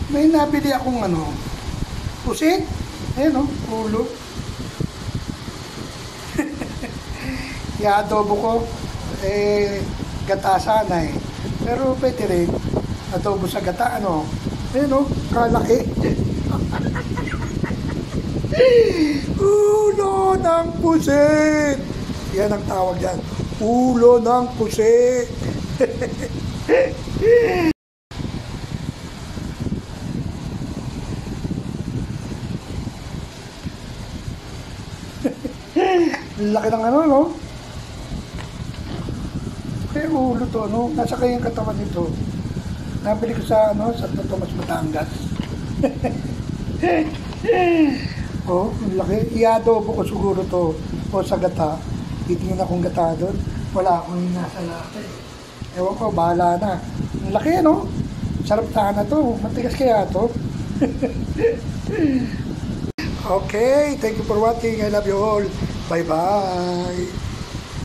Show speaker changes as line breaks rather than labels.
May nabili akong ano, pusit. Ayan o, ulo. I-adobo ko. Gata sana eh. Pero pwede rin. Adobo sa gata, ano. Ayan o, kalaki. Ulo ng pusit. Yan ang tawag yan. Ulo ng pusit. Laki ng ano, no? Kaya ulo to, no? Nasa kayang katawan nito. Nabili ko sa, ano, sa Tomas Batangas. Oh, laki. I-adobo ko siguro to. O sa gata. Titingin akong gata doon. Wala akong nasa laki. Ewan ko, bahala na. Ang laki, no? Sarap sana to. Matigas kaya to. Okay, thank you for watching. I love you all. Bye-bye.